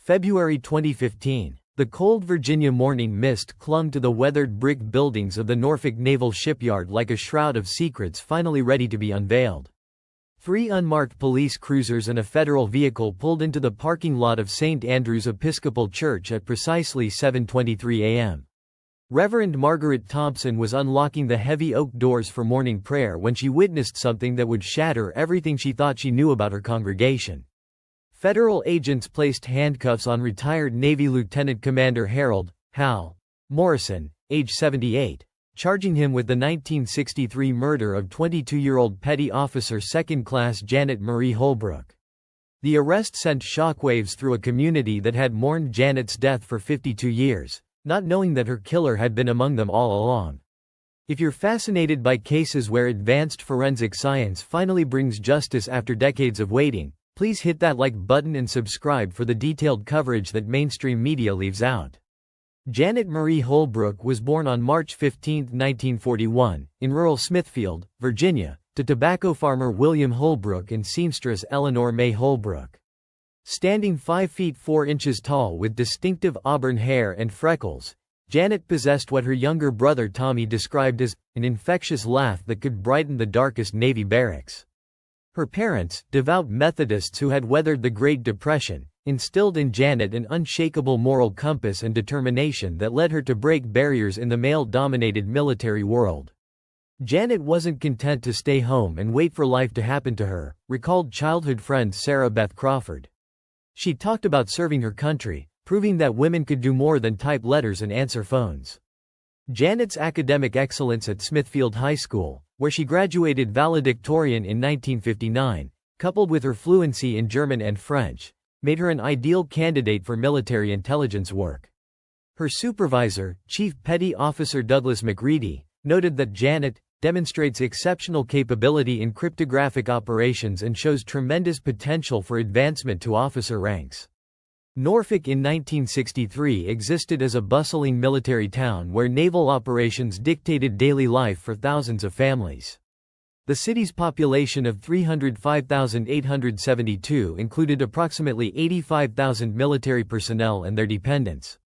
February 2015. The cold Virginia morning mist clung to the weathered brick buildings of the Norfolk Naval Shipyard like a shroud of secrets finally ready to be unveiled. 3 unmarked police cruisers and a federal vehicle pulled into the parking lot of St. Andrew's Episcopal Church at precisely 7:23 a.m. Reverend Margaret Thompson was unlocking the heavy oak doors for morning prayer when she witnessed something that would shatter everything she thought she knew about her congregation. Federal agents placed handcuffs on retired Navy Lieutenant Commander Harold Hal Morrison, age 78, charging him with the 1963 murder of 22-year-old Petty Officer 2nd Class Janet Marie Holbrook. The arrest sent shockwaves through a community that had mourned Janet's death for 52 years, not knowing that her killer had been among them all along. If you're fascinated by cases where advanced forensic science finally brings justice after decades of waiting, please hit that like button and subscribe for the detailed coverage that mainstream media leaves out. Janet Marie Holbrook was born on March 15, 1941, in rural Smithfield, Virginia, to tobacco farmer William Holbrook and seamstress Eleanor May Holbrook. Standing 5 feet 4 inches tall with distinctive auburn hair and freckles, Janet possessed what her younger brother Tommy described as an infectious laugh that could brighten the darkest Navy barracks. Her parents, devout Methodists who had weathered the Great Depression, instilled in Janet an unshakable moral compass and determination that led her to break barriers in the male-dominated military world. Janet wasn't content to stay home and wait for life to happen to her, recalled childhood friend Sarah Beth Crawford. She talked about serving her country, proving that women could do more than type letters and answer phones. Janet's academic excellence at Smithfield High School, where she graduated valedictorian in 1959, coupled with her fluency in German and French, made her an ideal candidate for military intelligence work. Her supervisor, Chief Petty Officer Douglas McReady, noted that Janet demonstrates exceptional capability in cryptographic operations and shows tremendous potential for advancement to officer ranks. Norfolk in 1963 existed as a bustling military town where naval operations dictated daily life for thousands of families. The city's population of 305,872 included approximately 85,000 military personnel and their dependents.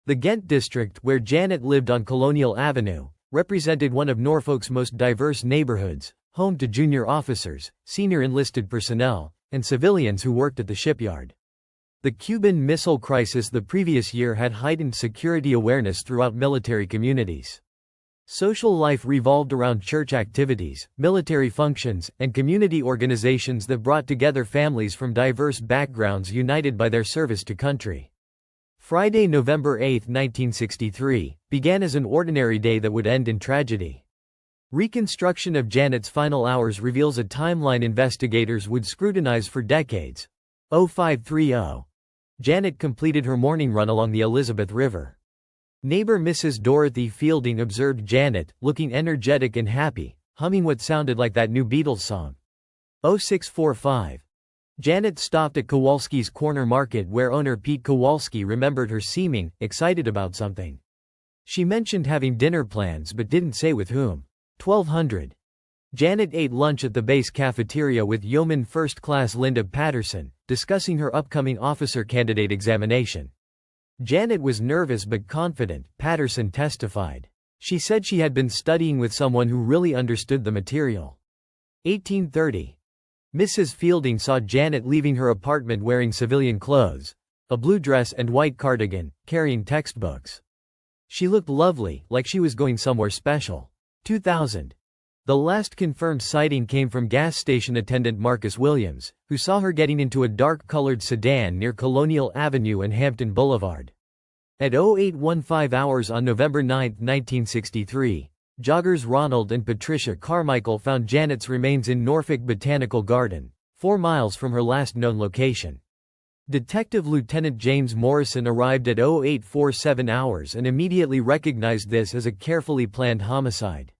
The Ghent district, where Janet lived on Colonial Avenue, represented one of Norfolk's most diverse neighborhoods, home to junior officers, senior enlisted personnel, and civilians who worked at the shipyard. The Cuban Missile Crisis the previous year had heightened security awareness throughout military communities. Social life revolved around church activities, military functions, and community organizations that brought together families from diverse backgrounds united by their service to country. Friday, November 8, 1963, began as an ordinary day that would end in tragedy. Reconstruction of Janet's final hours reveals a timeline investigators would scrutinize for decades. 0530. Janet completed her morning run along the Elizabeth River. Neighbor Mrs. Dorothy Fielding observed Janet, looking energetic and happy, humming what sounded like that new Beatles song. 0645. Janet stopped at Kowalski's Corner Market where owner Pete Kowalski remembered her seeming excited about something. She mentioned having dinner plans but didn't say with whom. 1200. Janet ate lunch at the base cafeteria with Yeoman First Class Linda Patterson, discussing her upcoming officer candidate examination. Janet was nervous but confident, Patterson testified. She said she had been studying with someone who really understood the material. 1830. Mrs. Fielding saw Janet leaving her apartment wearing civilian clothes, a blue dress and white cardigan, carrying textbooks. She looked lovely, like she was going somewhere special. 2000. The last confirmed sighting came from gas station attendant Marcus Williams, who saw her getting into a dark-colored sedan near Colonial Avenue and Hampton Boulevard. At 0815 hours on November 9, 1963, joggers Ronald and Patricia Carmichael found Janet's remains in Norfolk Botanical Garden, 4 miles from her last known location. Detective Lieutenant James Morrison arrived at 0847 hours and immediately recognized this as a carefully planned homicide.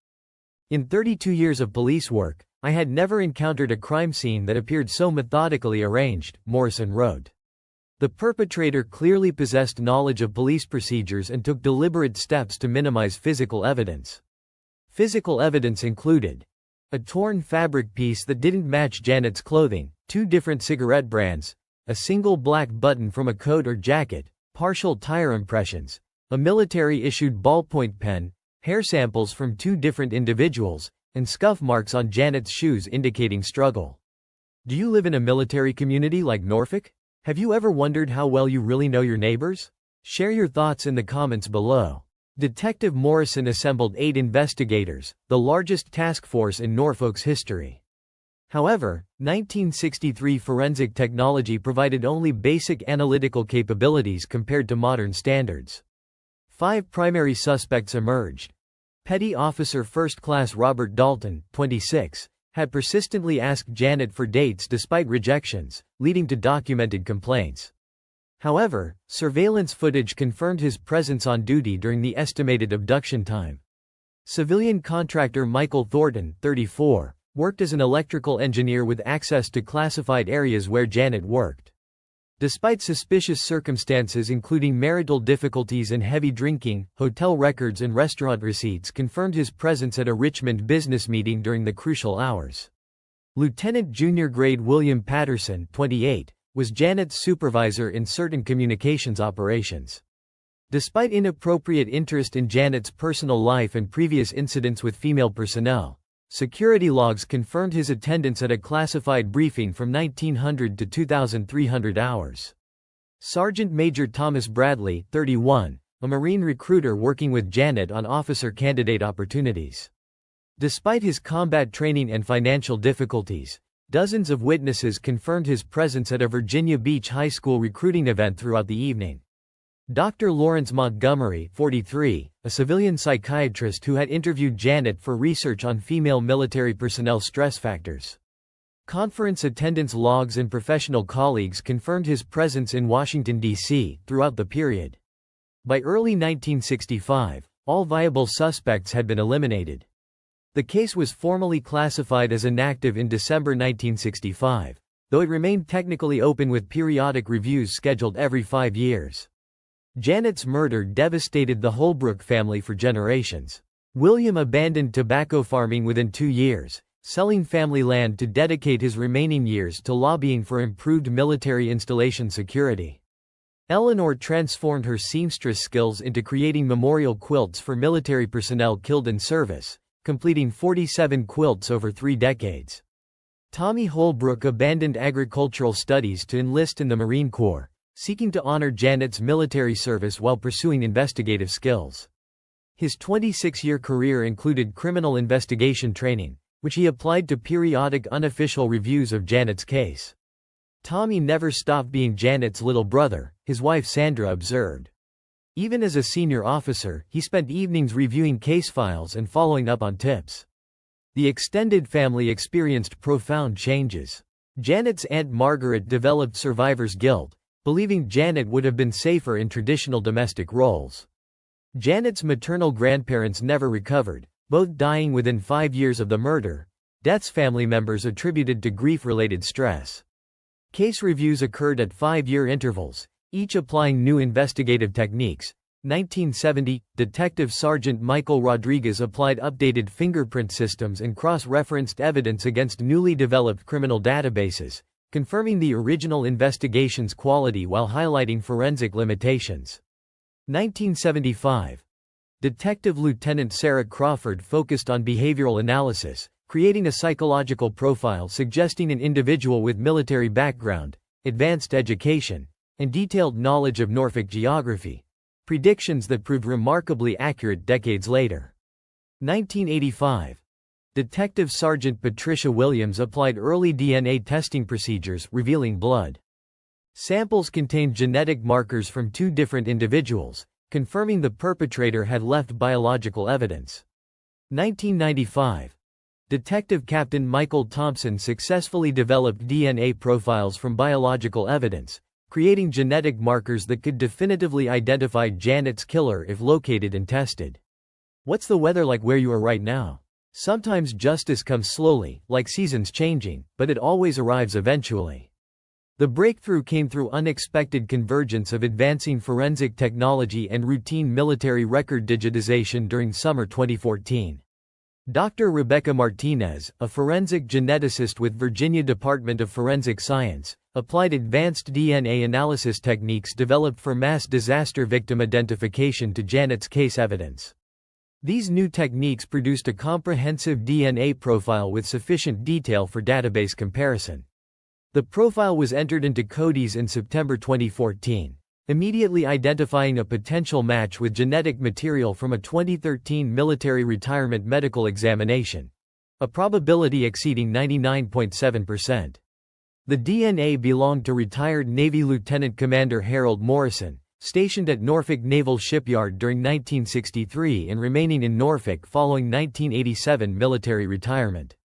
In 32 years of police work, I had never encountered a crime scene that appeared so methodically arranged, Morrison wrote. The perpetrator clearly possessed knowledge of police procedures and took deliberate steps to minimize physical evidence. Physical evidence included a torn fabric piece that didn't match Janet's clothing, 2 different cigarette brands, a single black button from a coat or jacket, partial tire impressions, a military-issued ballpoint pen, hair samples from 2 different individuals, and scuff marks on Janet's shoes indicating struggle. Do you live in a military community like Norfolk? Have you ever wondered how well you really know your neighbors? Share your thoughts in the comments below. Detective Morrison assembled 8 investigators, the largest task force in Norfolk's history. However, 1963 forensic technology provided only basic analytical capabilities compared to modern standards. 5 primary suspects emerged. Petty Officer First Class Robert Dalton, 26, had persistently asked Janet for dates despite rejections, leading to documented complaints. However, surveillance footage confirmed his presence on duty during the estimated abduction time. Civilian contractor Michael Thornton, 34, worked as an electrical engineer with access to classified areas where Janet worked. Despite suspicious circumstances including marital difficulties and heavy drinking, hotel records and restaurant receipts confirmed his presence at a Richmond business meeting during the crucial hours. Lieutenant Junior Grade William Patterson, 28, was Janet's supervisor in certain communications operations. Despite inappropriate interest in Janet's personal life and previous incidents with female personnel, security logs confirmed his attendance at a classified briefing from 1900 to 2300 hours. Sergeant Major Thomas Bradley, 31, a Marine recruiter working with Janet on officer candidate opportunities. Despite his combat training and financial difficulties, dozens of witnesses confirmed his presence at a Virginia Beach High School recruiting event throughout the evening. Dr. Lawrence Montgomery, 43, a civilian psychiatrist who had interviewed Janet for research on female military personnel stress factors. Conference attendance logs and professional colleagues confirmed his presence in Washington, D.C., throughout the period. By early 1965, all viable suspects had been eliminated. The case was formally classified as inactive in December 1965, though it remained technically open with periodic reviews scheduled every 5 years. Janet's murder devastated the Holbrook family for generations. William abandoned tobacco farming within 2 years, selling family land to dedicate his remaining years to lobbying for improved military installation security. Eleanor transformed her seamstress skills into creating memorial quilts for military personnel killed in service, completing 47 quilts over 3 decades. Tommy Holbrook abandoned agricultural studies to enlist in the Marine Corps, seeking to honor Janet's military service while pursuing investigative skills. His 26-year career included criminal investigation training, which he applied to periodic unofficial reviews of Janet's case. Tommy never stopped being Janet's little brother, his wife Sandra observed. Even as a senior officer, he spent evenings reviewing case files and following up on tips. The extended family experienced profound changes. Janet's Aunt Margaret developed survivor's guilt, believing Janet would have been safer in traditional domestic roles. Janet's maternal grandparents never recovered, both dying within 5 years of the murder, deaths family members attributed to grief-related stress. Case reviews occurred at 5-year intervals, each applying new investigative techniques. 1970, Detective Sergeant Michael Rodriguez applied updated fingerprint systems and cross-referenced evidence against newly developed criminal databases, confirming the original investigation's quality while highlighting forensic limitations. 1975. Detective Lieutenant Sarah Crawford focused on behavioral analysis, creating a psychological profile suggesting an individual with military background, advanced education, and detailed knowledge of Norfolk geography. Predictions that proved remarkably accurate decades later. 1985. Detective Sergeant Patricia Williams applied early DNA testing procedures revealing blood samples contained genetic markers from 2 different individuals, confirming the perpetrator had left biological evidence. 1995. Detective Captain Michael Thompson successfully developed DNA profiles from biological evidence, creating genetic markers that could definitively identify Janet's killer if located and tested. What's the weather like where you are right now? Sometimes justice comes slowly, like seasons changing, but it always arrives eventually. The breakthrough came through unexpected convergence of advancing forensic technology and routine military record digitization during summer 2014. Dr. Rebecca Martinez, a forensic geneticist with Virginia Department of Forensic Science, applied advanced DNA analysis techniques developed for mass disaster victim identification to Janet's case evidence. These new techniques produced a comprehensive DNA profile with sufficient detail for database comparison. The profile was entered into CODIS in September 2014, immediately identifying a potential match with genetic material from a 2013 military retirement medical examination, a probability exceeding 99.7%. The DNA belonged to retired Navy Lieutenant Commander Harold Morrison, stationed at Norfolk Naval Shipyard during 1963 and remaining in Norfolk following 1987 military retirement.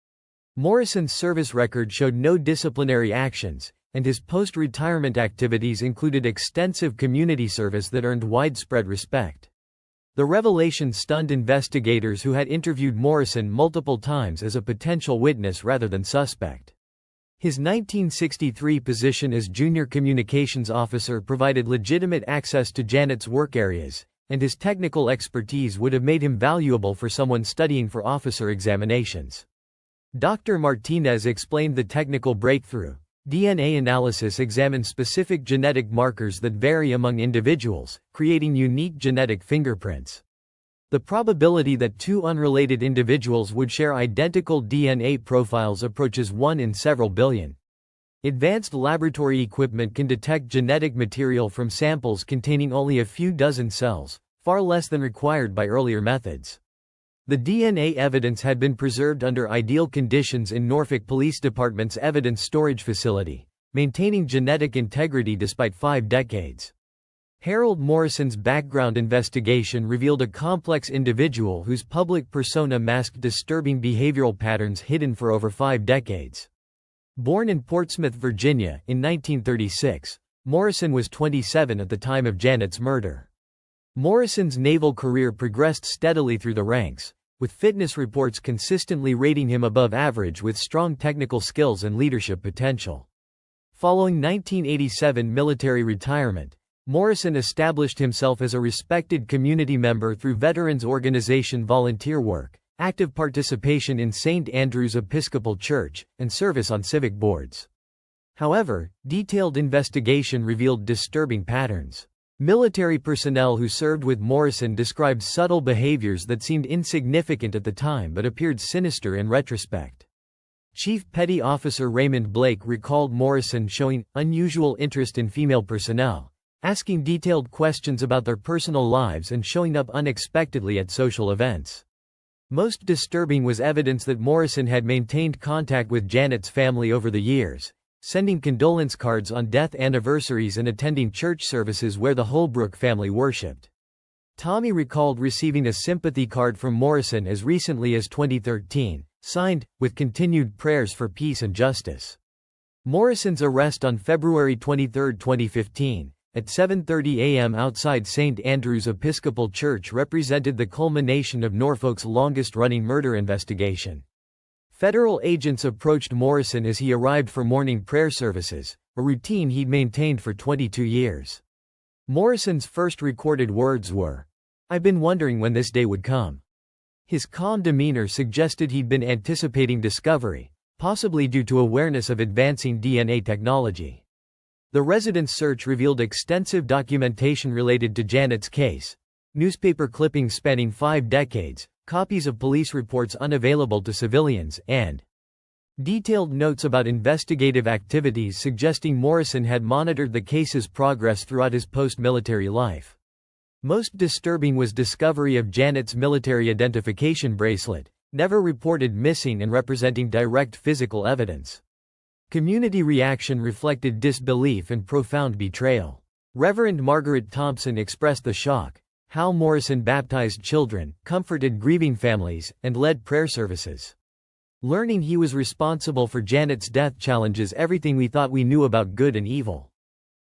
Morrison's service record showed no disciplinary actions, and his post-retirement activities included extensive community service that earned widespread respect. The revelation stunned investigators who had interviewed Morrison multiple times as a potential witness rather than suspect. His 1963 position as junior communications officer provided legitimate access to Janet's work areas, and his technical expertise would have made him valuable for someone studying for officer examinations. Dr. Martinez explained the technical breakthrough. DNA analysis examines specific genetic markers that vary among individuals, creating unique genetic fingerprints. The probability that two unrelated individuals would share identical DNA profiles approaches 1 in several billion. Advanced laboratory equipment can detect genetic material from samples containing only a few dozen cells, far less than required by earlier methods. The DNA evidence had been preserved under ideal conditions in Norfolk Police Department's evidence storage facility, maintaining genetic integrity despite 5 decades. Harold Morrison's background investigation revealed a complex individual whose public persona masked disturbing behavioral patterns hidden for over 5 decades. Born in Portsmouth, Virginia, in 1936, Morrison was 27 at the time of Janet's murder. Morrison's naval career progressed steadily through the ranks, with fitness reports consistently rating him above average with strong technical skills and leadership potential. Following 1987 military retirement, Morrison established himself as a respected community member through veterans organization volunteer work, active participation in St. Andrew's Episcopal Church, and service on civic boards. However, detailed investigation revealed disturbing patterns. Military personnel who served with Morrison described subtle behaviors that seemed insignificant at the time but appeared sinister in retrospect. Chief Petty Officer Raymond Blake recalled Morrison showing unusual interest in female personnel, asking detailed questions about their personal lives and showing up unexpectedly at social events. Most disturbing was evidence that Morrison had maintained contact with Janet's family over the years, sending condolence cards on death anniversaries and attending church services where the Holbrook family worshipped. Tommy recalled receiving a sympathy card from Morrison as recently as 2013, signed, "With continued prayers for peace and justice." Morrison's arrest on February 23, 2015, at 7:30 a.m. outside St. Andrew's Episcopal Church represented the culmination of Norfolk's longest-running murder investigation. Federal agents approached Morrison as he arrived for morning prayer services, a routine he'd maintained for 22 years. Morrison's first recorded words were, "I've been wondering when this day would come." His calm demeanor suggested he'd been anticipating discovery, possibly due to awareness of advancing DNA technology. The residence search revealed extensive documentation related to Janet's case, newspaper clippings spanning 5 decades, copies of police reports unavailable to civilians, and detailed notes about investigative activities suggesting Morrison had monitored the case's progress throughout his post-military life. Most disturbing was discovery of Janet's military identification bracelet, never reported missing and representing direct physical evidence. Community reaction reflected disbelief and profound betrayal. Reverend Margaret Thompson expressed the shock. How Morrison baptized children, comforted grieving families, and led prayer services. Learning he was responsible for Janet's death challenges everything we thought we knew about good and evil.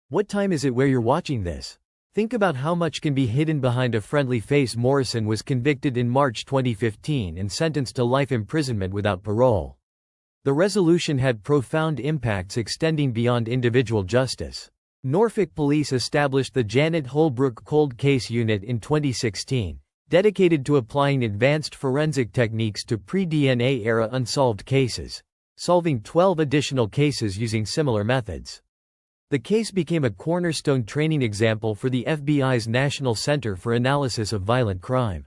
What time is it where you're watching this? Think about how much can be hidden behind a friendly face. Morrison was convicted in March 2015 and sentenced to life imprisonment without parole. The resolution had profound impacts extending beyond individual justice. Norfolk police established the Janet Holbrook Cold Case Unit in 2016, dedicated to applying advanced forensic techniques to pre-DNA era unsolved cases, solving 12 additional cases using similar methods. The case became a cornerstone training example for the FBI's National Center for Analysis of Violent Crime.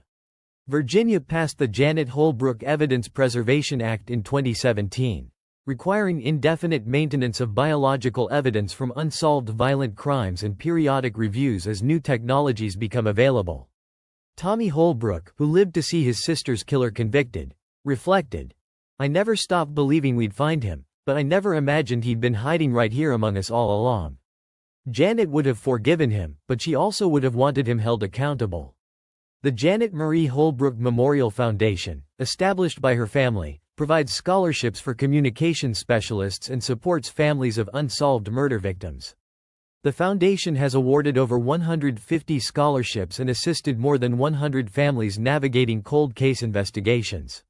Virginia passed the Janet Holbrook Evidence Preservation Act in 2017, requiring indefinite maintenance of biological evidence from unsolved violent crimes and periodic reviews as new technologies become available. Tommy Holbrook, who lived to see his sister's killer convicted, reflected, "I never stopped believing we'd find him, but I never imagined he'd been hiding right here among us all along." Janet would have forgiven him, but she also would have wanted him held accountable. The Janet Marie Holbrook Memorial Foundation, established by her family, provides scholarships for communication specialists and supports families of unsolved murder victims. The foundation has awarded over 150 scholarships and assisted more than 100 families navigating cold case investigations.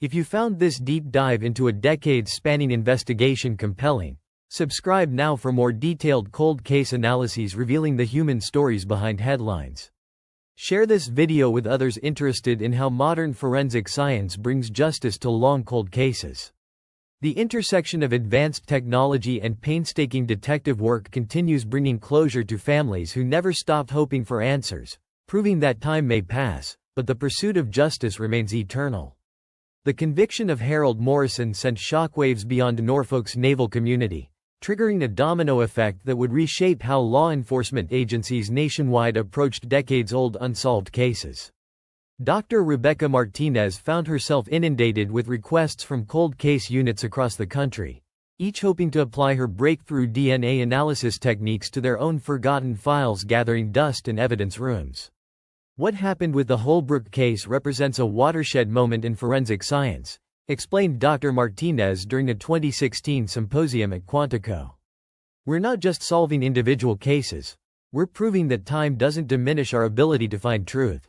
If you found this deep dive into a decade-spanning investigation compelling, subscribe now for more detailed cold case analyses revealing the human stories behind headlines. Share this video with others interested in how modern forensic science brings justice to long cold cases. The intersection of advanced technology and painstaking detective work continues bringing closure to families who never stopped hoping for answers, proving that time may pass, but the pursuit of justice remains eternal. The conviction of Harold Morrison sent shockwaves beyond Norfolk's naval community, triggering a domino effect that would reshape how law enforcement agencies nationwide approached decades-old unsolved cases. Dr. Rebecca Martinez found herself inundated with requests from cold case units across the country, each hoping to apply her breakthrough DNA analysis techniques to their own forgotten files gathering dust in evidence rooms. What happened with the Holbrook case represents a watershed moment in forensic science, explained Dr. Martinez during a 2016 symposium at Quantico. We're not just solving individual cases, we're proving that time doesn't diminish our ability to find truth.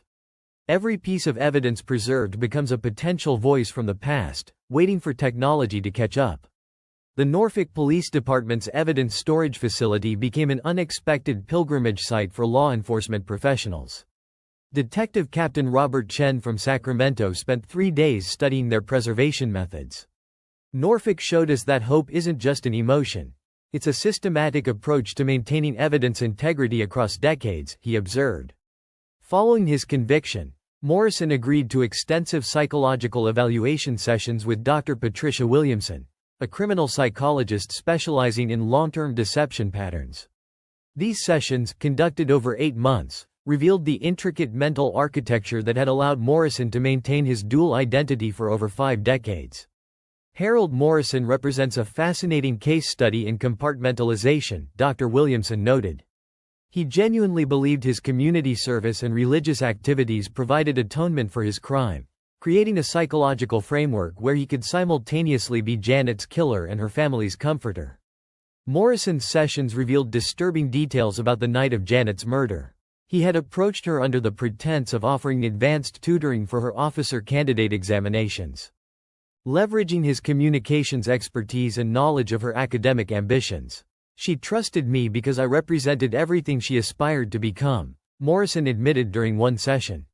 Every piece of evidence preserved becomes a potential voice from the past, waiting for technology to catch up. The Norfolk Police Department's evidence storage facility became an unexpected pilgrimage site for law enforcement professionals. Detective Captain Robert Chen from Sacramento spent 3 days studying their preservation methods. Norfolk showed us that hope isn't just an emotion, it's a systematic approach to maintaining evidence integrity across decades, he observed. Following his conviction, Morrison agreed to extensive psychological evaluation sessions with Dr. Patricia Williamson, a criminal psychologist specializing in long-term deception patterns. These sessions, conducted over 8 months, revealed the intricate mental architecture that had allowed Morrison to maintain his dual identity for over 5 decades. Harold Morrison represents a fascinating case study in compartmentalization, Dr. Williamson noted. He genuinely believed his community service and religious activities provided atonement for his crime, creating a psychological framework where he could simultaneously be Janet's killer and her family's comforter. Morrison's sessions revealed disturbing details about the night of Janet's murder. He had approached her under the pretense of offering advanced tutoring for her officer candidate examinations. Leveraging his communications expertise and knowledge of her academic ambitions, "She trusted me because I represented everything she aspired to become," Morrison admitted during one session.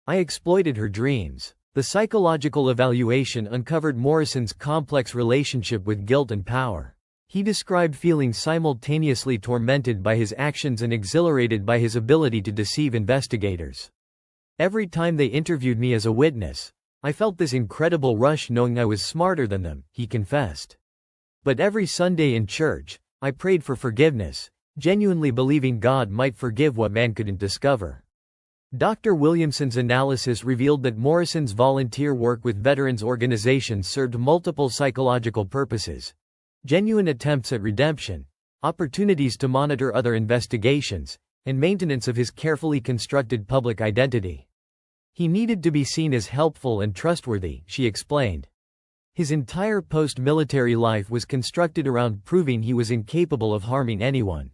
"I exploited her dreams." The psychological evaluation uncovered Morrison's complex relationship with guilt and power. He described feeling simultaneously tormented by his actions and exhilarated by his ability to deceive investigators. "Every time they interviewed me as a witness, I felt this incredible rush knowing I was smarter than them," he confessed. "But every Sunday in church, I prayed for forgiveness, genuinely believing God might forgive what man couldn't discover." Dr. Williamson's analysis revealed that Morrison's volunteer work with veterans organizations served multiple psychological purposes: genuine attempts at redemption, opportunities to monitor other investigations, and maintenance of his carefully constructed public identity. "He needed to be seen as helpful and trustworthy," she explained. His entire post-military life was constructed around proving he was incapable of harming anyone.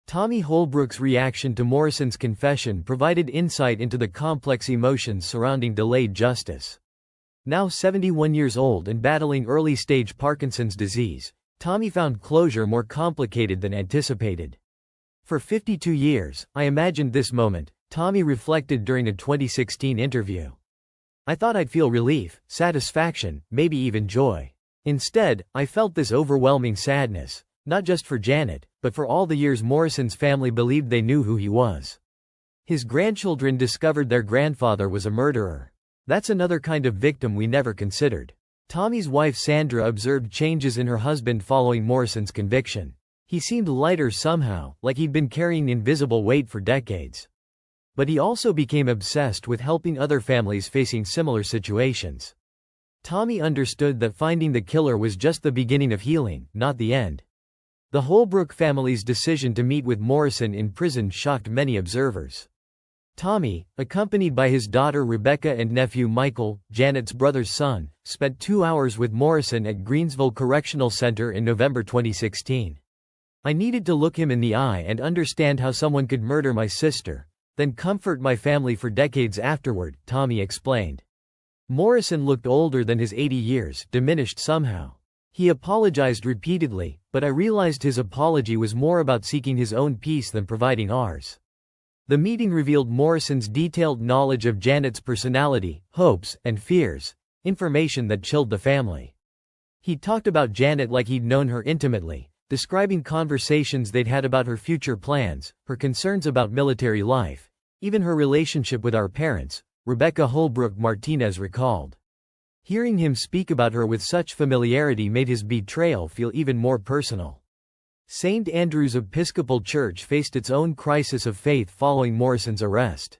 Tommy Holbrook's reaction to Morrison's confession provided insight into the complex emotions surrounding delayed justice. Now 71 years old and battling early-stage Parkinson's disease, Tommy found closure more complicated than anticipated. "For 52 years, I imagined this moment," Tommy reflected during a 2016 interview. "I thought I'd feel relief, satisfaction, maybe even joy. Instead, I felt this overwhelming sadness, not just for Janet, but for all the years Morrison's family believed they knew who he was. His grandchildren discovered their grandfather was a murderer. That's another kind of victim we never considered." Tommy's wife Sandra observed changes in her husband following Morrison's conviction. "He seemed lighter somehow, like he'd been carrying invisible weight for decades. But he also became obsessed with helping other families facing similar situations." Tommy understood that finding the killer was just the beginning of healing, not the end. The Holbrook family's decision to meet with Morrison in prison shocked many observers. Tommy, accompanied by his daughter Rebecca and nephew Michael, Janet's brother's son, spent 2 hours with Morrison at Greensville Correctional Center in November 2016. "I needed to look him in the eye and understand how someone could murder my sister, then comfort my family for decades afterward," Tommy explained. Morrison looked older than his 80 years, diminished somehow. "He apologized repeatedly, but I realized his apology was more about seeking his own peace than providing ours." The meeting revealed Morrison's detailed knowledge of Janet's personality, hopes, and fears, information that chilled the family. He talked about Janet like he'd known her intimately, describing conversations they'd had about her future plans, her concerns about military life, even her relationship with our parents, Rebecca Holbrook Martinez recalled. Hearing him speak about her with such familiarity made his betrayal feel even more personal. St. Andrew's Episcopal Church faced its own crisis of faith following Morrison's arrest.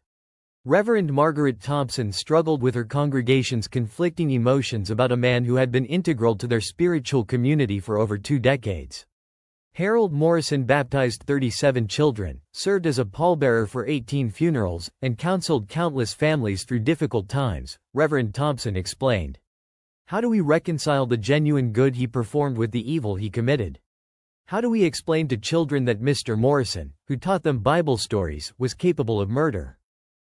Reverend Margaret Thompson struggled with her congregation's conflicting emotions about a man who had been integral to their spiritual community for over 2 decades. Harold Morrison baptized 37 children, served as a pallbearer for 18 funerals, and counseled countless families through difficult times, Reverend Thompson explained. "How do we reconcile the genuine good he performed with the evil he committed? How do we explain to children that Mr. Morrison, who taught them Bible stories, was capable of murder?"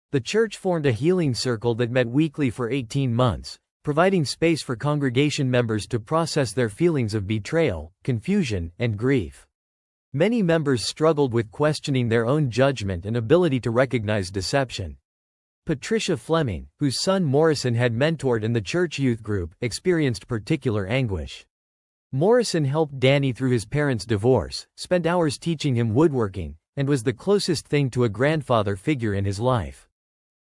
The church formed a healing circle that met weekly for 18 months, providing space for congregation members to process their feelings of betrayal, confusion, and grief. Many members struggled with questioning their own judgment and ability to recognize deception. Patricia Fleming, whose son Morrison had mentored in the church youth group, experienced particular anguish. Morrison helped Danny through his parents' divorce, spent hours teaching him woodworking, and was the closest thing to a grandfather figure in his life.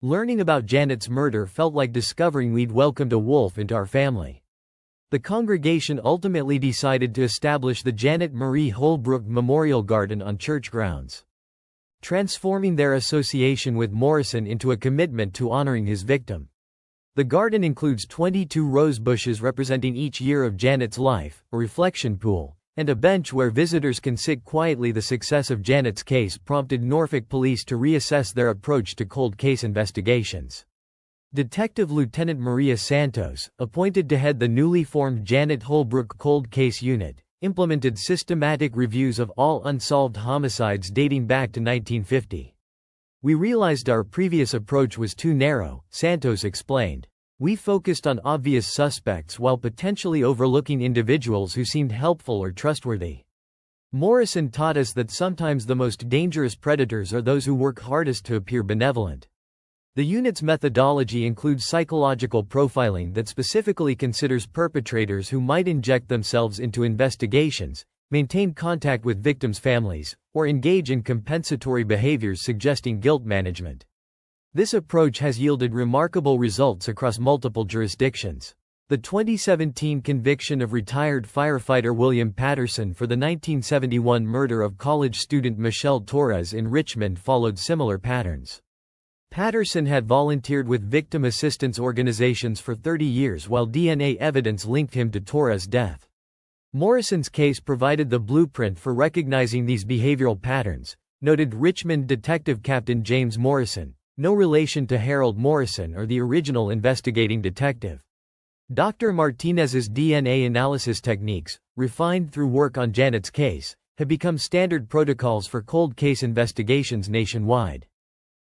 "Learning about Janet's murder felt like discovering we'd welcomed a wolf into our family." The congregation ultimately decided to establish the Janet Marie Holbrook Memorial Garden on church grounds, transforming their association with Morrison into a commitment to honoring his victim. The garden includes 22 rose bushes representing each year of Janet's life, a reflection pool, and a bench where visitors can sit quietly. The success of Janet's case prompted Norfolk police to reassess their approach to cold case investigations. Detective Lieutenant Maria Santos, appointed to head the newly formed Janet Holbrook Cold Case Unit, implemented systematic reviews of all unsolved homicides dating back to 1950. "We realized our previous approach was too narrow," Santos explained. "We focused on obvious suspects while potentially overlooking individuals who seemed helpful or trustworthy." Morrison taught us that sometimes the most dangerous predators are those who work hardest to appear benevolent. The unit's methodology includes psychological profiling that specifically considers perpetrators who might inject themselves into investigations, maintain contact with victims' families, or engage in compensatory behaviors suggesting guilt management. This approach has yielded remarkable results across multiple jurisdictions. The 2017 conviction of retired firefighter William Patterson for the 1971 murder of college student Michelle Torres in Richmond followed similar patterns. Patterson had volunteered with victim assistance organizations for 30 years while DNA evidence linked him to Torres' death. Morrison's case provided the blueprint for recognizing these behavioral patterns, noted Richmond Detective Captain James Morrison, no relation to Harold Morrison or the original investigating detective. Dr. Martinez's DNA analysis techniques, refined through work on Janet's case, have become standard protocols for cold case investigations nationwide.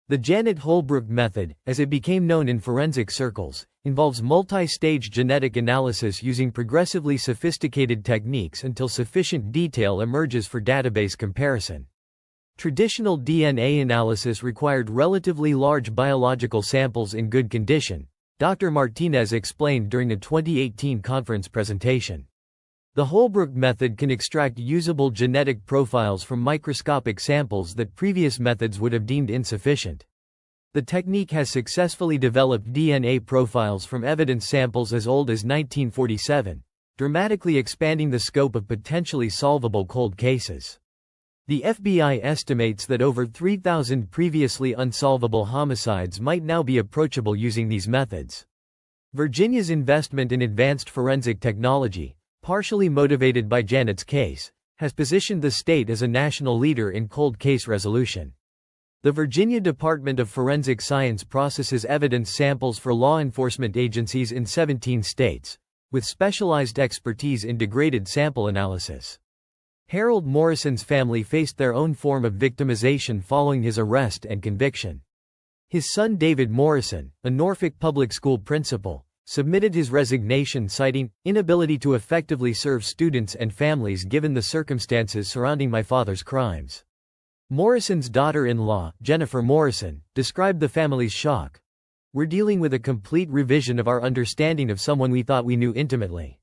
The Janet Holbrook method, as it became known in forensic circles, involves multi-stage genetic analysis using progressively sophisticated techniques until sufficient detail emerges for database comparison. Traditional DNA analysis required relatively large biological samples in good condition, Dr. Martinez explained during a 2018 conference presentation. The Holbrook method can extract usable genetic profiles from microscopic samples that previous methods would have deemed insufficient. The technique has successfully developed DNA profiles from evidence samples as old as 1947, dramatically expanding the scope of potentially solvable cold cases. The FBI estimates that over 3,000 previously unsolvable homicides might now be approachable using these methods. Virginia's investment in advanced forensic technology, partially motivated by Janet's case, has positioned the state as a national leader in cold case resolution. The Virginia Department of Forensic Science processes evidence samples for law enforcement agencies in 17 states, with specialized expertise in degraded sample analysis. Harold Morrison's family faced their own form of victimization following his arrest and conviction. His son David Morrison, a Norfolk public school principal, submitted his resignation citing inability to effectively serve students and families given the circumstances surrounding my father's crimes. Morrison's daughter-in-law, Jennifer Morrison, described the family's shock. "We're dealing with a complete revision of our understanding of someone we thought we knew intimately."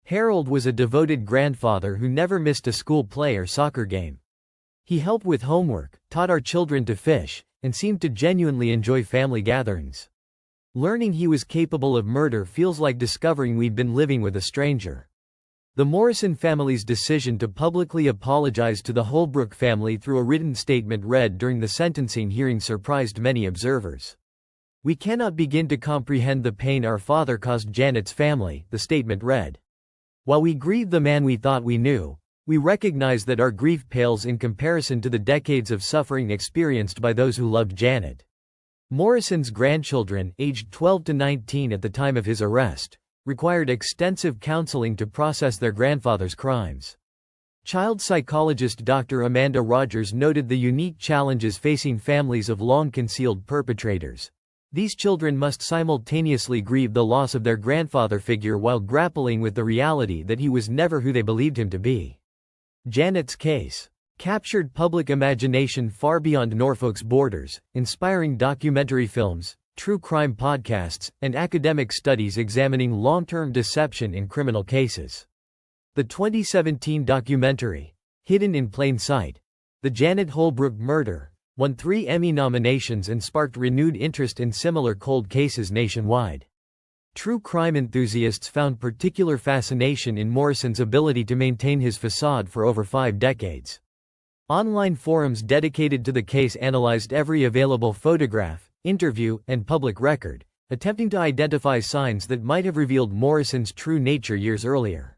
Harold was a devoted grandfather who never missed a school play or soccer game. He helped with homework, taught our children to fish, and seemed to genuinely enjoy family gatherings. Learning he was capable of murder feels like discovering we'd been living with a stranger. The Morrison family's decision to publicly apologize to the Holbrook family through a written statement read during the sentencing hearing surprised many observers. "We cannot begin to comprehend the pain our father caused Janet's family," the statement read. "While we grieve the man we thought we knew, we recognize that our grief pales in comparison to the decades of suffering experienced by those who loved Janet." Morrison's grandchildren, aged 12 to 19 at the time of his arrest, required extensive counseling to process their grandfather's crimes. Child psychologist Dr. Amanda Rogers noted the unique challenges facing families of long-concealed perpetrators. These children must simultaneously grieve the loss of their grandfather figure while grappling with the reality that he was never who they believed him to be. Janet's case captured public imagination far beyond Norfolk's borders, inspiring documentary films, true crime podcasts, and academic studies examining long-term deception in criminal cases. The 2017 documentary, Hidden in Plain Sight: The Janet Holbrook Murder, won 3 Emmy nominations and sparked renewed interest in similar cold cases nationwide. True crime enthusiasts found particular fascination in Morrison's ability to maintain his facade for over 5 decades. Online forums dedicated to the case analyzed every available photograph, interview, and public record, attempting to identify signs that might have revealed Morrison's true nature years earlier.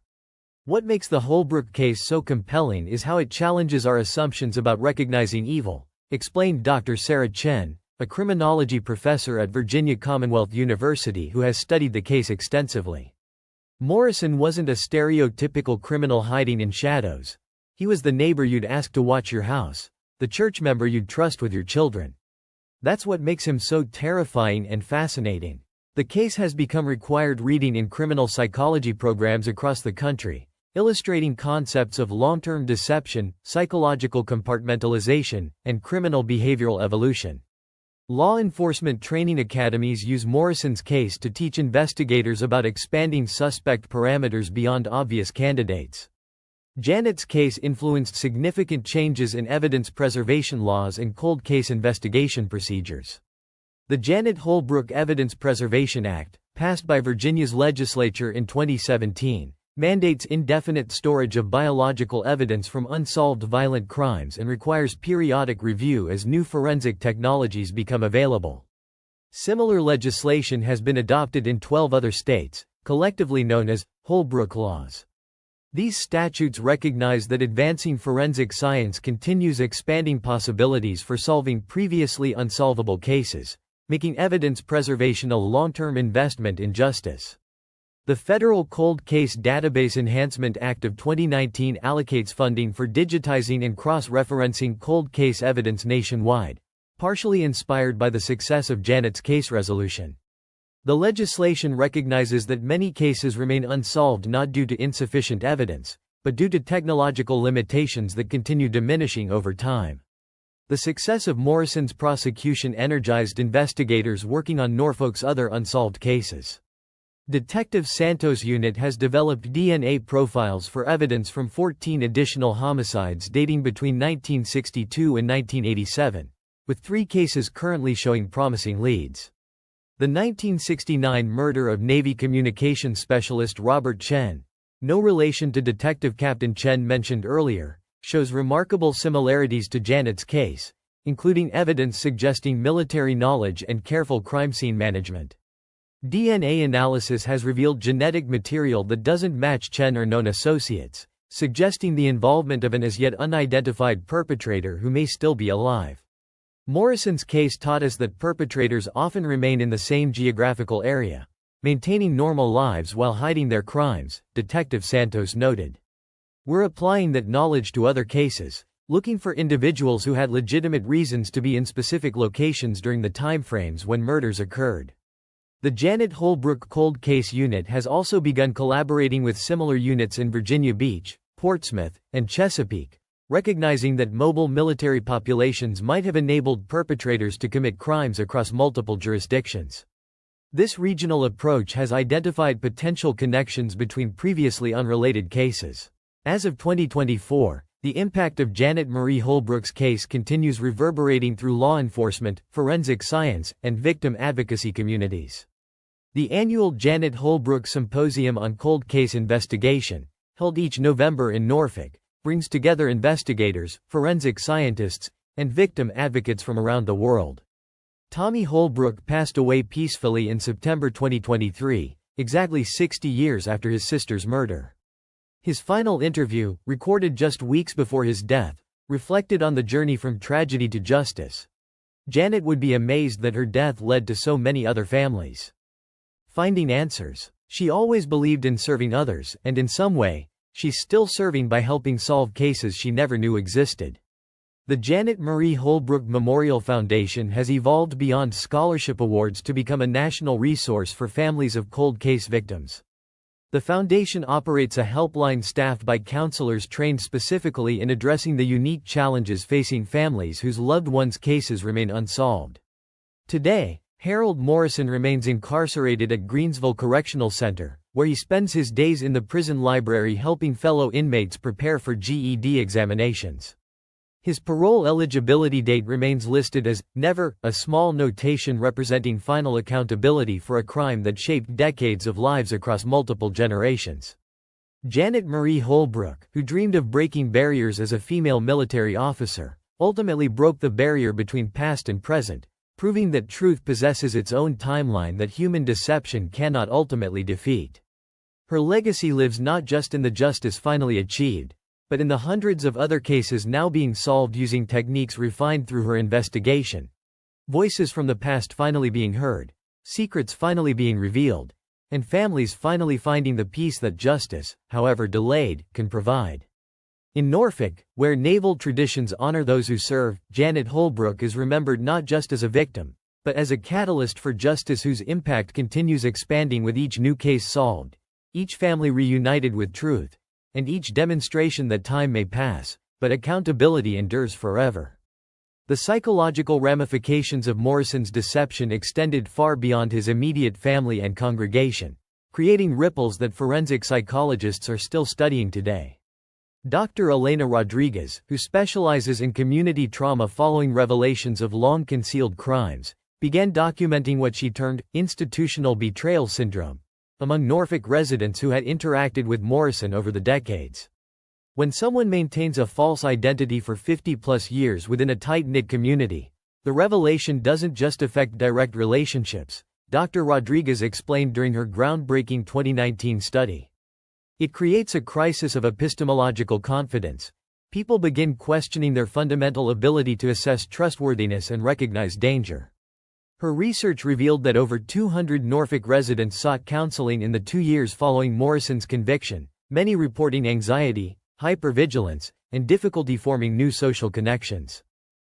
What makes the Holbrook case so compelling is how it challenges our assumptions about recognizing evil, explained Dr. Sarah Chen, a criminology professor at Virginia Commonwealth University who has studied the case extensively. Morrison wasn't a stereotypical criminal hiding in shadows. He was the neighbor you'd ask to watch your house, the church member you'd trust with your children. That's what makes him so terrifying and fascinating. The case has become required reading in criminal psychology programs across the country, illustrating concepts of long-term deception, psychological compartmentalization, and criminal behavioral evolution. Law enforcement training academies use Morrison's case to teach investigators about expanding suspect parameters beyond obvious candidates. Janet's case influenced significant changes in evidence preservation laws and cold case investigation procedures. The Janet Holbrook Evidence Preservation Act, passed by Virginia's legislature in 2017, mandates indefinite storage of biological evidence from unsolved violent crimes and requires periodic review as new forensic technologies become available. Similar legislation has been adopted in 12 other states, collectively known as Holbrook laws. These statutes recognize that advancing forensic science continues expanding possibilities for solving previously unsolvable cases, making evidence preservation a long-term investment in justice. The Federal Cold Case Database Enhancement Act of 2019 allocates funding for digitizing and cross-referencing cold case evidence nationwide, partially inspired by the success of Janet's case resolution. The legislation recognizes that many cases remain unsolved not due to insufficient evidence, but due to technological limitations that continue diminishing over time. The success of Morrison's prosecution energized investigators working on Norfolk's other unsolved cases. Detective Santos' unit has developed DNA profiles for evidence from 14 additional homicides dating between 1962 and 1987, with 3 cases currently showing promising leads. The 1969 murder of Navy communications specialist Robert Chen, no relation to Detective Captain Chen mentioned earlier, shows remarkable similarities to Janet's case, including evidence suggesting military knowledge and careful crime scene management. DNA analysis has revealed genetic material that doesn't match Chen or known associates, suggesting the involvement of an as yet unidentified perpetrator who may still be alive. Morrison's case taught us that perpetrators often remain in the same geographical area, maintaining normal lives while hiding their crimes, Detective Santos noted. We're applying that knowledge to other cases, looking for individuals who had legitimate reasons to be in specific locations during the timeframes when murders occurred. The Janet Holbrook Cold Case Unit has also begun collaborating with similar units in Virginia Beach, Portsmouth, and Chesapeake, recognizing that mobile military populations might have enabled perpetrators to commit crimes across multiple jurisdictions. This regional approach has identified potential connections between previously unrelated cases. As of 2024, the impact of Janet Marie Holbrook's case continues reverberating through law enforcement, forensic science, and victim advocacy communities. The annual Janet Holbrook Symposium on Cold Case Investigation, held each November in Norfolk, brings together investigators, forensic scientists, and victim advocates from around the world. Tommy Holbrook passed away peacefully in September 2023, exactly 60 years after his sister's murder. His final interview, recorded just weeks before his death, reflected on the journey from tragedy to justice. Janet would be amazed that her death led to so many other families finding answers. She always believed in serving others, and in some way, she's still serving by helping solve cases she never knew existed. The Janet Marie Holbrook Memorial Foundation has evolved beyond scholarship awards to become a national resource for families of cold case victims. The foundation operates a helpline staffed by counselors trained specifically in addressing the unique challenges facing families whose loved ones' cases remain unsolved. Today, Harold Morrison remains incarcerated at Greensville Correctional Center, where he spends his days in the prison library helping fellow inmates prepare for GED examinations. His parole eligibility date remains listed as never, a small notation representing final accountability for a crime that shaped decades of lives across multiple generations. Janet Marie Holbrook, who dreamed of breaking barriers as a female military officer, ultimately broke the barrier between past and present, proving that truth possesses its own timeline that human deception cannot ultimately defeat. Her legacy lives not just in the justice finally achieved, but in the hundreds of other cases now being solved using techniques refined through her investigation. Voices from the past finally being heard, secrets finally being revealed, and families finally finding the peace that justice, however delayed, can provide. In Norfolk, where naval traditions honor those who serve, Janet Holbrook is remembered not just as a victim, but as a catalyst for justice whose impact continues expanding with each new case solved, each family reunited with truth, and each demonstration that time may pass, but accountability endures forever. The psychological ramifications of Morrison's deception extended far beyond his immediate family and congregation, creating ripples that forensic psychologists are still studying today. Dr. Elena Rodriguez, who specializes in community trauma following revelations of long-concealed crimes, began documenting what she termed institutional betrayal syndrome among Norfolk residents who had interacted with Morrison over the decades. When someone maintains a false identity for 50-plus years within a tight-knit community, the revelation doesn't just affect direct relationships, Dr. Rodriguez explained during her groundbreaking 2019 study. It creates a crisis of epistemological confidence. People begin questioning their fundamental ability to assess trustworthiness and recognize danger. Her research revealed that over 200 Norfolk residents sought counseling in the 2 years following Morrison's conviction, many reporting anxiety, hypervigilance, and difficulty forming new social connections.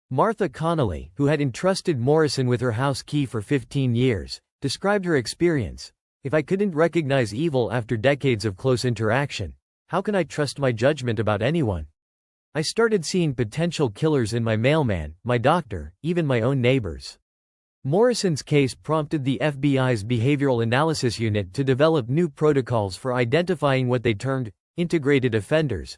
Martha Connolly, who had entrusted Morrison with her house key for 15 years, described her experience. "If I couldn't recognize evil after decades of close interaction, how can I trust my judgment about anyone?" I started seeing potential killers in my mailman, my doctor, even my own neighbors. Morrison's case prompted the FBI's Behavioral Analysis Unit to develop new protocols for identifying what they termed integrated offenders,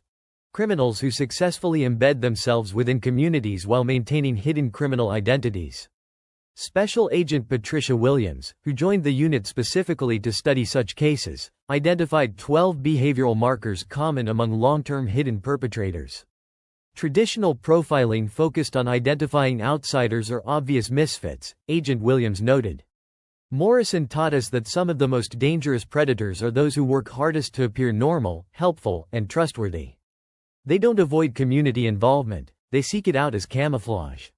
criminals who successfully embed themselves within communities while maintaining hidden criminal identities. Special Agent Patricia Williams, who joined the unit specifically to study such cases, identified 12 behavioral markers common among long-term hidden perpetrators. Traditional profiling focused on identifying outsiders or obvious misfits, Agent Williams noted. Morrison taught us that some of the most dangerous predators are those who work hardest to appear normal, helpful, and trustworthy. They don't avoid community involvement, they seek it out as camouflage.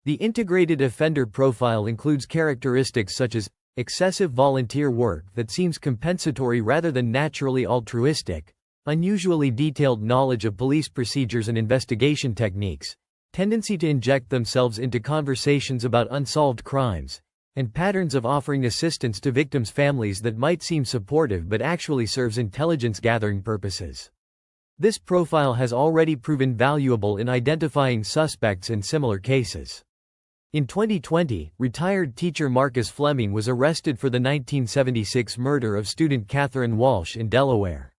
The integrated offender profile includes characteristics such as excessive volunteer work that seems compensatory rather than naturally altruistic, unusually detailed knowledge of police procedures and investigation techniques, tendency to inject themselves into conversations about unsolved crimes, and patterns of offering assistance to victims' families that might seem supportive but actually serves intelligence-gathering purposes. This profile has already proven valuable in identifying suspects in similar cases. In 2020, retired teacher Marcus Fleming was arrested for the 1976 murder of student Catherine Walsh in Delaware.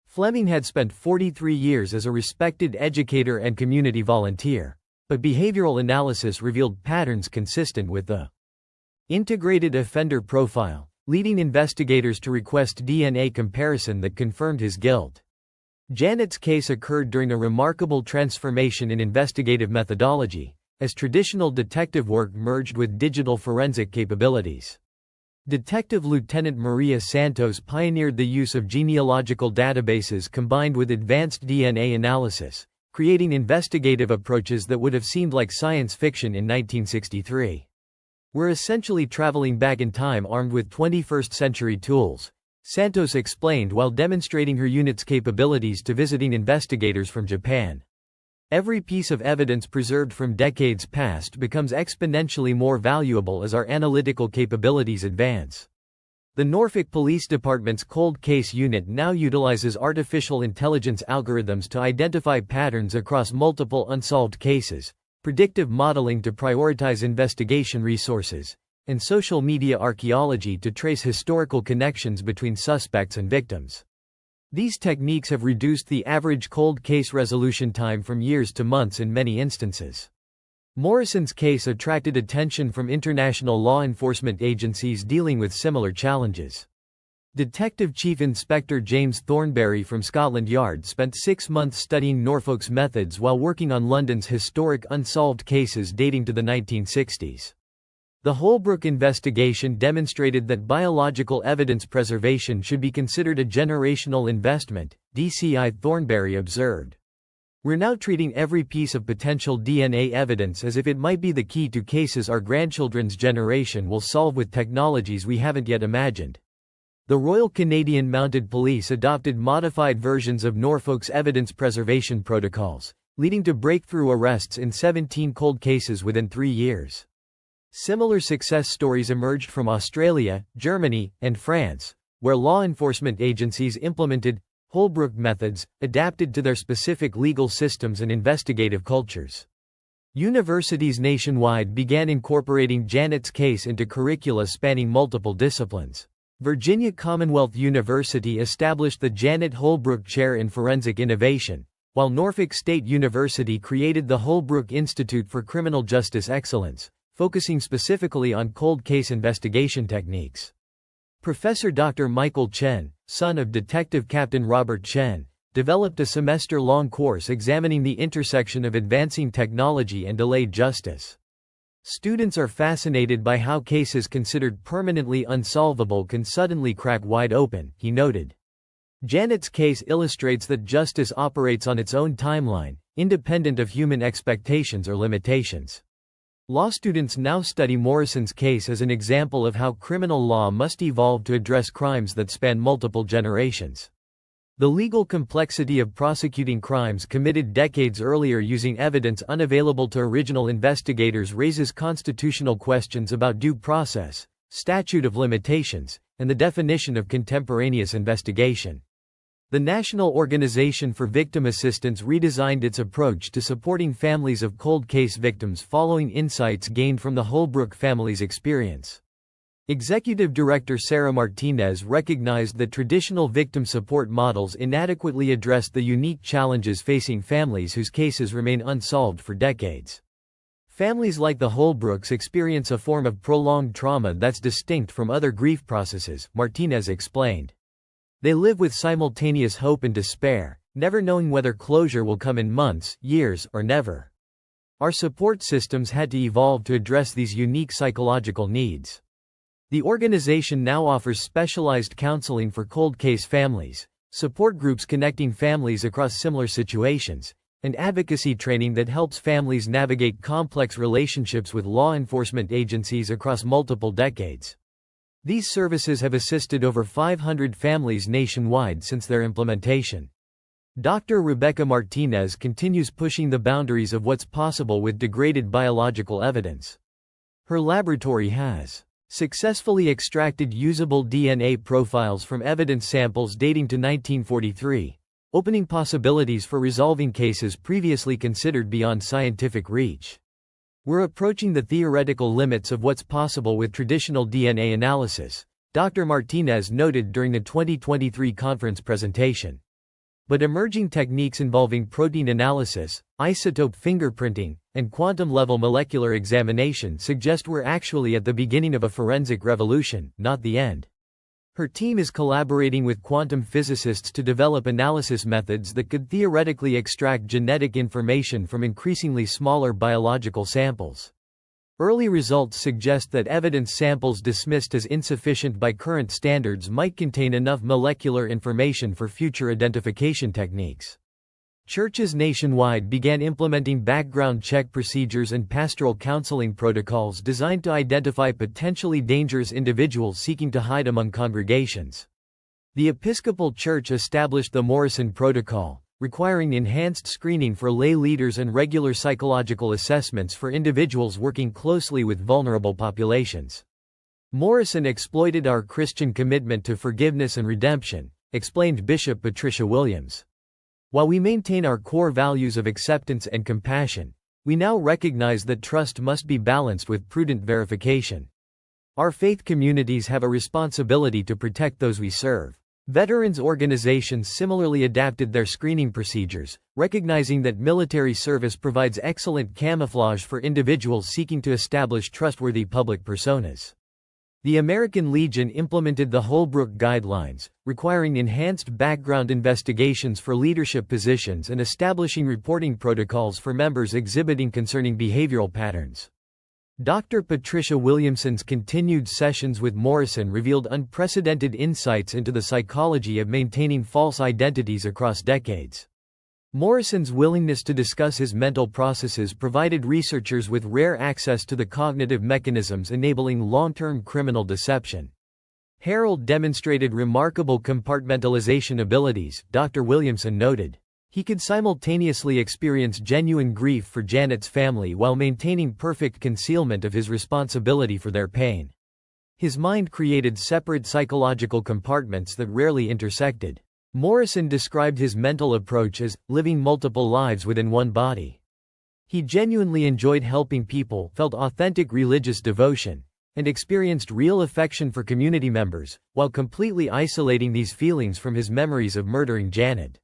Fleming had spent 43 years as a respected educator and community volunteer, but behavioral analysis revealed patterns consistent with the integrated offender profile, leading investigators to request DNA comparison that confirmed his guilt. Janet's case occurred during a remarkable transformation in investigative methodology, as traditional detective work merged with digital forensic capabilities. Detective Lieutenant Maria Santos pioneered the use of genealogical databases combined with advanced DNA analysis, creating investigative approaches that would have seemed like science fiction in 1963. We're essentially traveling back in time armed with 21st-century tools, Santos explained while demonstrating her unit's capabilities to visiting investigators from Japan. Every piece of evidence preserved from decades past becomes exponentially more valuable as our analytical capabilities advance. The Norfolk Police Department's Cold Case Unit now utilizes artificial intelligence algorithms to identify patterns across multiple unsolved cases, predictive modeling to prioritize investigation resources, and social media archaeology to trace historical connections between suspects and victims. These techniques have reduced the average cold case resolution time from years to months in many instances. Morrison's case attracted attention from international law enforcement agencies dealing with similar challenges. Detective Chief Inspector James Thornberry from Scotland Yard spent 6 months studying Norfolk's methods while working on London's historic unsolved cases dating to the 1960s. The Holbrook investigation demonstrated that biological evidence preservation should be considered a generational investment, DCI Thornberry observed. We're now treating every piece of potential DNA evidence as if it might be the key to cases our grandchildren's generation will solve with technologies we haven't yet imagined. The Royal Canadian Mounted Police adopted modified versions of Norfolk's evidence preservation protocols, leading to breakthrough arrests in 17 cold cases within 3 years. Similar success stories emerged from Australia, Germany, and France, where law enforcement agencies implemented Holbrook methods, adapted to their specific legal systems and investigative cultures. Universities nationwide began incorporating Janet's case into curricula spanning multiple disciplines. Virginia Commonwealth University established the Janet Holbrook Chair in Forensic Innovation, while Norfolk State University created the Holbrook Institute for Criminal Justice Excellence, focusing specifically on cold case investigation techniques. Professor Dr. Michael Chen, son of Detective Captain Robert Chen, developed a semester-long course examining the intersection of advancing technology and delayed justice. Students are fascinated by how cases considered permanently unsolvable can suddenly crack wide open, he noted. Janet's case illustrates that justice operates on its own timeline, independent of human expectations or limitations. Law students now study Morrison's case as an example of how criminal law must evolve to address crimes that span multiple generations. The legal complexity of prosecuting crimes committed decades earlier using evidence unavailable to original investigators raises constitutional questions about due process, statute of limitations, and the definition of contemporaneous investigation. The National Organization for Victim Assistance redesigned its approach to supporting families of cold case victims following insights gained from the Holbrook family's experience. Executive Director Sarah Martinez recognized that traditional victim support models inadequately addressed the unique challenges facing families whose cases remain unsolved for decades. Families like the Holbrooks experience a form of prolonged trauma that's distinct from other grief processes, Martinez explained. They live with simultaneous hope and despair, never knowing whether closure will come in months, years, or never. Our support systems had to evolve to address these unique psychological needs. The organization now offers specialized counseling for cold case families, support groups connecting families across similar situations, and advocacy training that helps families navigate complex relationships with law enforcement agencies across multiple decades. These services have assisted over 500 families nationwide since their implementation. Dr. Rebecca Martinez continues pushing the boundaries of what's possible with degraded biological evidence. Her laboratory has successfully extracted usable DNA profiles from evidence samples dating to 1943, opening possibilities for resolving cases previously considered beyond scientific reach. We're approaching the theoretical limits of what's possible with traditional DNA analysis, Dr. Martinez noted during the 2023 conference presentation. But emerging techniques involving protein analysis, isotope fingerprinting, and quantum-level molecular examination suggest we're actually at the beginning of a forensic revolution, not the end. Her team is collaborating with quantum physicists to develop analysis methods that could theoretically extract genetic information from increasingly smaller biological samples. Early results suggest that evidence samples dismissed as insufficient by current standards might contain enough molecular information for future identification techniques. Churches nationwide began implementing background check procedures and pastoral counseling protocols designed to identify potentially dangerous individuals seeking to hide among congregations. The Episcopal Church established the Morrison Protocol, requiring enhanced screening for lay leaders and regular psychological assessments for individuals working closely with vulnerable populations. Morrison exploited our Christian commitment to forgiveness and redemption, explained Bishop Patricia Williams. While we maintain our core values of acceptance and compassion, we now recognize that trust must be balanced with prudent verification. Our faith communities have a responsibility to protect those we serve. Veterans organizations similarly adapted their screening procedures, recognizing that military service provides excellent camouflage for individuals seeking to establish trustworthy public personas. The American Legion implemented the Holbrook Guidelines, requiring enhanced background investigations for leadership positions and establishing reporting protocols for members exhibiting concerning behavioral patterns. Dr. Patricia Williamson's continued sessions with Morrison revealed unprecedented insights into the psychology of maintaining false identities across decades. Morrison's willingness to discuss his mental processes provided researchers with rare access to the cognitive mechanisms enabling long-term criminal deception. Harold demonstrated remarkable compartmentalization abilities, Dr. Williamson noted. He could simultaneously experience genuine grief for Janet's family while maintaining perfect concealment of his responsibility for their pain. His mind created separate psychological compartments that rarely intersected. Morrison described his mental approach as living multiple lives within one body. He genuinely enjoyed helping people, felt authentic religious devotion, and experienced real affection for community members, while completely isolating these feelings from his memories of murdering Janet.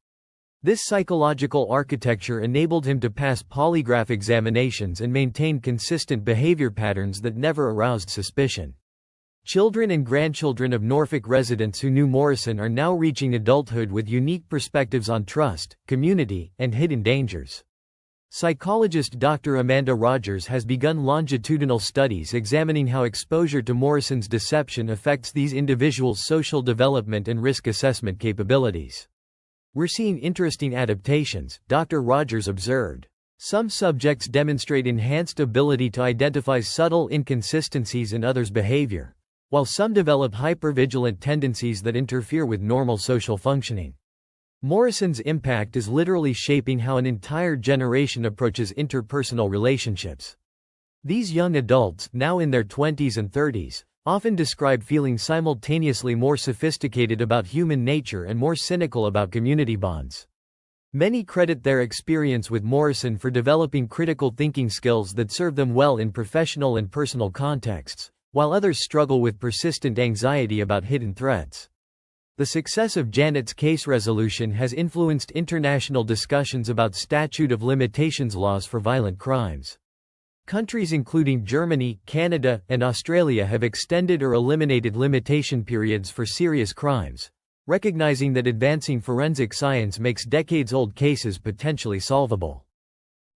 This psychological architecture enabled him to pass polygraph examinations and maintain consistent behavior patterns that never aroused suspicion. Children and grandchildren of Norfolk residents who knew Morrison are now reaching adulthood with unique perspectives on trust, community, and hidden dangers. Psychologist Dr. Amanda Rogers has begun longitudinal studies examining how exposure to Morrison's deception affects these individuals' social development and risk assessment capabilities. We're seeing interesting adaptations, Dr. Rogers observed. Some subjects demonstrate enhanced ability to identify subtle inconsistencies in others' behavior, while some develop hypervigilant tendencies that interfere with normal social functioning. Morrison's impact is literally shaping how an entire generation approaches interpersonal relationships. These young adults, now in their 20s and 30s, often described feeling simultaneously more sophisticated about human nature and more cynical about community bonds. Many credit their experience with Morrison for developing critical thinking skills that serve them well in professional and personal contexts, while others struggle with persistent anxiety about hidden threats. The success of Janet's case resolution has influenced international discussions about statute of limitations laws for violent crimes. Countries including Germany, Canada, and Australia have extended or eliminated limitation periods for serious crimes, recognizing that advancing forensic science makes decades-old cases potentially solvable.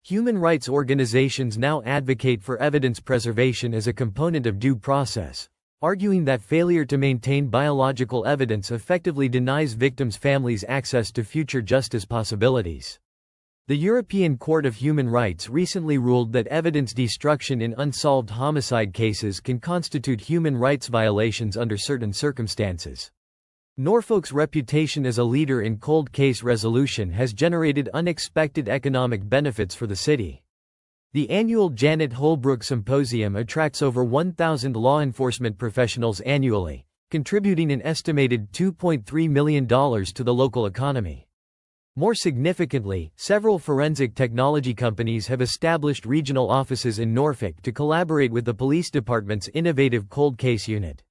Human rights organizations now advocate for evidence preservation as a component of due process, arguing that failure to maintain biological evidence effectively denies victims' families access to future justice possibilities. The European Court of Human Rights recently ruled that evidence destruction in unsolved homicide cases can constitute human rights violations under certain circumstances. Norfolk's reputation as a leader in cold case resolution has generated unexpected economic benefits for the city. The annual Janet Holbrook Symposium attracts over 1,000 law enforcement professionals annually, contributing an estimated $2.3 million to the local economy. More significantly, several forensic technology companies have established regional offices in Norfolk to collaborate with the police department's innovative cold case unit.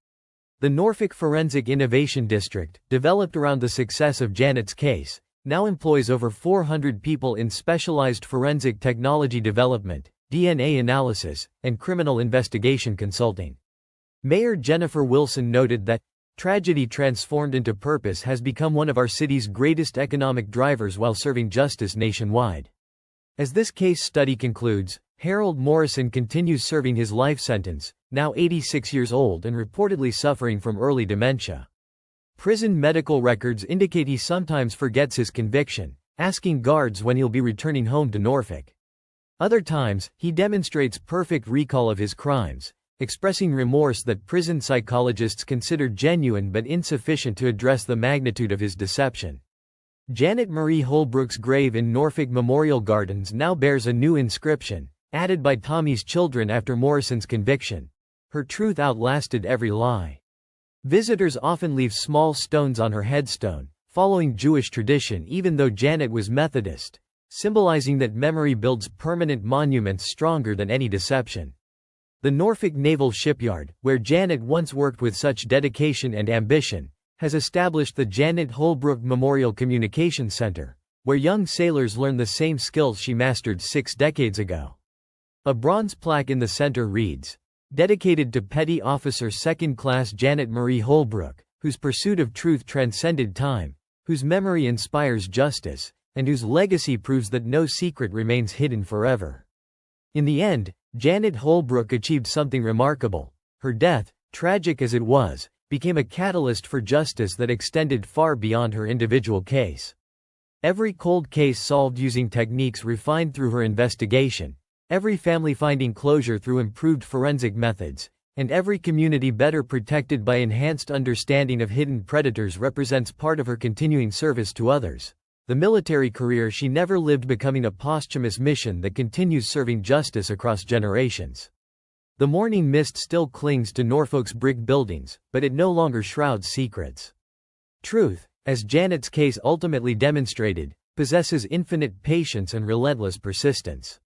The Norfolk Forensic Innovation District, developed around the success of Janet's case, now employs over 400 people in specialized forensic technology development, DNA analysis, and criminal investigation consulting. Mayor Jennifer Wilson noted that tragedy transformed into purpose has become one of our city's greatest economic drivers while serving justice nationwide. As this case study concludes, Harold Morrison continues serving his life sentence, now 86 years old and reportedly suffering from early dementia. Prison medical records indicate he sometimes forgets his conviction, asking guards when he'll be returning home to Norfolk. Other times, he demonstrates perfect recall of his crimes, expressing remorse that prison psychologists consider genuine but insufficient to address the magnitude of his deception. Janet Marie Holbrook's grave in Norfolk Memorial Gardens now bears a new inscription, added by Tommy's children after Morrison's conviction. Her truth outlasted every lie. Visitors often leave small stones on her headstone, following Jewish tradition even though Janet was Methodist, symbolizing that memory builds permanent monuments stronger than any deception. The Norfolk Naval Shipyard, where Janet once worked with such dedication and ambition, has established the Janet Holbrook Memorial Communications Center, where young sailors learn the same skills she mastered 6 decades ago. A bronze plaque in the center reads, "Dedicated to Petty Officer 2nd Class Janet Marie Holbrook, whose pursuit of truth transcended time, whose memory inspires justice, and whose legacy proves that no secret remains hidden forever." In the end, Janet Holbrook achieved something remarkable. Her death, tragic as it was, became a catalyst for justice that extended far beyond her individual case. Every cold case solved using techniques refined through her investigation, every family finding closure through improved forensic methods, and every community better protected by enhanced understanding of hidden predators represents part of her continuing service to others. The military career she never lived becoming a posthumous mission that continues serving justice across generations. The morning mist still clings to Norfolk's brick buildings, but it no longer shrouds secrets. Truth, as Janet's case ultimately demonstrated, possesses infinite patience and relentless persistence.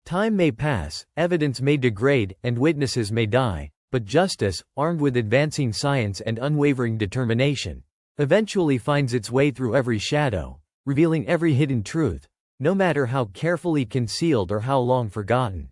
Time may pass, evidence may degrade, and witnesses may die, but justice, armed with advancing science and unwavering determination, eventually finds its way through every shadow, revealing every hidden truth, no matter how carefully concealed or how long forgotten.